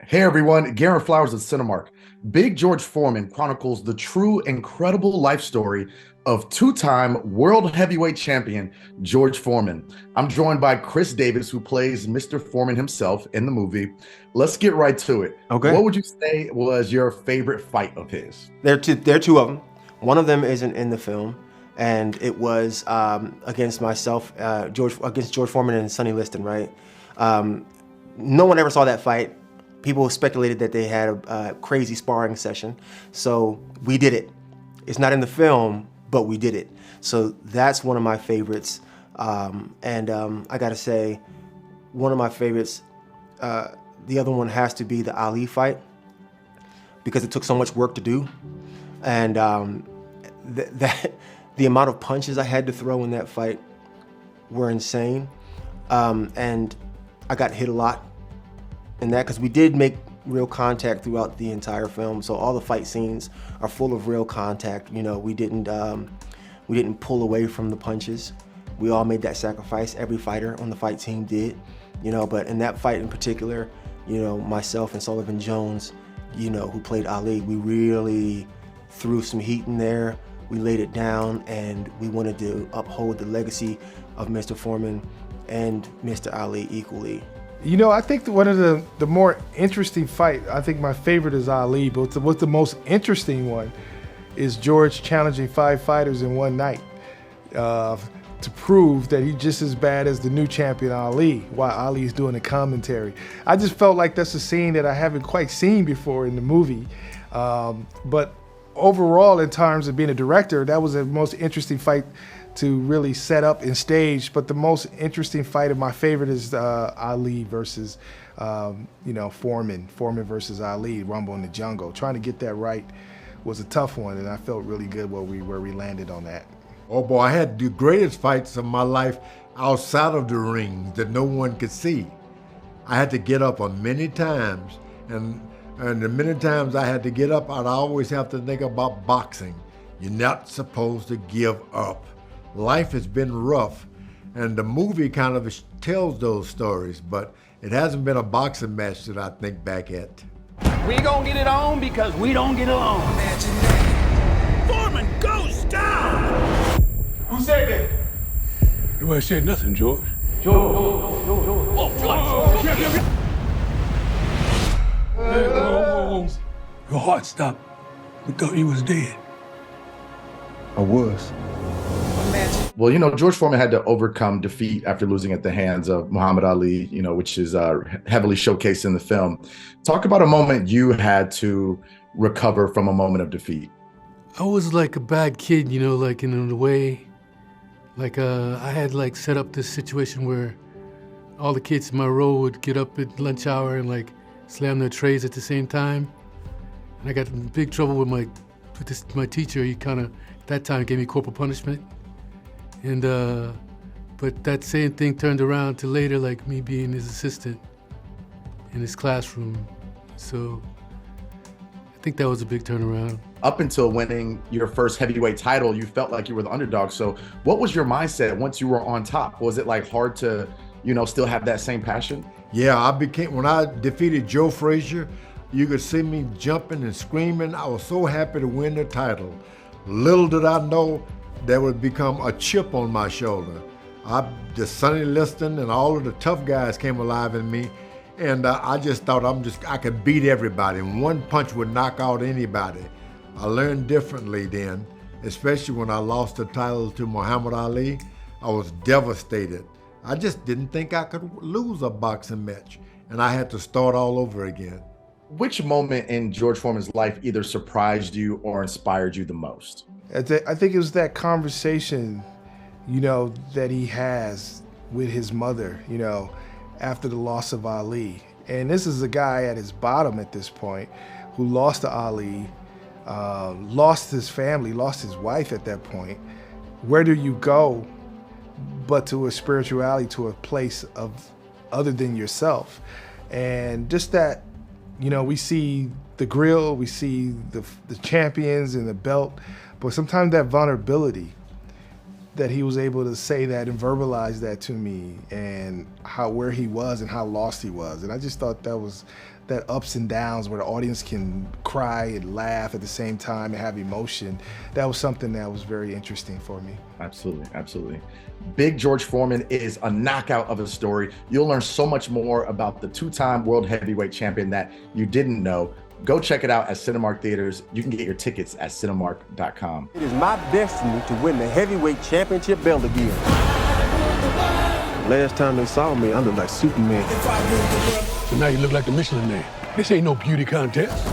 Hey everyone, Garen Flowers at Cinemark. Big George Foreman chronicles the true incredible life story of two-time world heavyweight champion George Foreman. I'm joined by Khris Davis, who plays Mr. Foreman himself in the movie. Let's get right to it. Okay. What would you say was your favorite fight of his? There are two of them. One of them isn't in the film, and it was against myself, against George Foreman and Sonny Liston, right? No one ever saw that fight. People speculated that they had a crazy sparring session, so we did it. It's not in the film, but we did it. So that's one of my favorites. I gotta say, one of my favorites, the other one has to be the Ali fight, because it took so much work to do. And the amount of punches I had to throw in that fight were insane. And I got hit a lot in that, because we did make real contact throughout the entire film. So all the fight scenes are full of real contact. You know, we didn't pull away from the punches. We all made that sacrifice. Every fighter on the fight team did. You know, but in that fight in particular, you know, myself and Sullivan Jones, you know, who played Ali, we really threw some heat in there. We laid it down, and we wanted to uphold the legacy of Mr. Foreman and Mr. Ali equally. You know, I think one of the more interesting fight, I think my favorite is Ali, but what's the most interesting one is George challenging 5 fighters in one night to prove that he's just as bad as the new champion Ali, while Ali's doing the commentary. I just felt like that's a scene that I haven't quite seen before in the movie. But overall, in terms of being a director, that was the most interesting fight to really set up and stage. But the most interesting fight of my favorite is Ali versus, Foreman versus Ali, Rumble in the Jungle. Trying to get that right was a tough one, and I felt really good where we landed on that. Oh boy, I had the greatest fights of my life outside of the ring that no one could see. I had to get up on many times, and the many times I had to get up, I'd always have to think about boxing. You're not supposed to give up. Life has been rough, and the movie kind of tells those stories, but it hasn't been a boxing match that I think back at. We gonna get it on because we don't get along. Foreman goes down! Who said that? Nobody said nothing, George. George. Oh, George. Whoa. Your heart stopped. We thought you was dead. I was. Well, you know, George Foreman had to overcome defeat after losing at the hands of Muhammad Ali, you know, which is heavily showcased in the film. Talk about a moment you had to recover from a moment of defeat. I was like a bad kid, you know, like in a way. Like I had like set up this situation where all the kids in my row would get up at lunch hour and like slam their trays at the same time. And I got in big trouble with my teacher. He kind of, at that time, gave me corporal punishment. And, but that same thing turned around to later, like me being his assistant in his classroom. So I think that was a big turnaround. Up until winning your first heavyweight title, you felt like you were the underdog. So what was your mindset once you were on top? Was it like hard to, you know, still have that same passion? Yeah, when I defeated Joe Frazier, you could see me jumping and screaming. I was so happy to win the title. Little did I know that would become a chip on my shoulder. The Sonny Liston and all of the tough guys came alive in me, and I just thought I could beat everybody. One punch would knock out anybody. I learned differently then, especially when I lost the title to Muhammad Ali. I was devastated. I just didn't think I could lose a boxing match, and I had to start all over again. Which moment in George Foreman's life either surprised you or inspired you the most? I think it was that conversation, you know, that he has with his mother, you know, after the loss of Ali. And this is a guy at his bottom at this point who lost to Ali, lost his family, lost his wife at that point. Where do you go but to a spirituality, to a place of other than yourself? And just that, you know, we see the grill, we see the champions and the belt, but sometimes that vulnerability, that he was able to say that and verbalize that to me, and where he was and how lost he was. And I just thought that was that ups and downs where the audience can cry and laugh at the same time and have emotion. That was something that was very interesting for me. Absolutely, absolutely. Big George Foreman is a knockout of a story. You'll learn so much more about the two-time world heavyweight champion that you didn't know. Go check it out at Cinemark theaters. You can get your tickets at cinemark.com. It is my destiny to win the heavyweight championship belt again. Last time they saw me, I looked like Superman. So now you look like the Michelin Man. This ain't no beauty contest.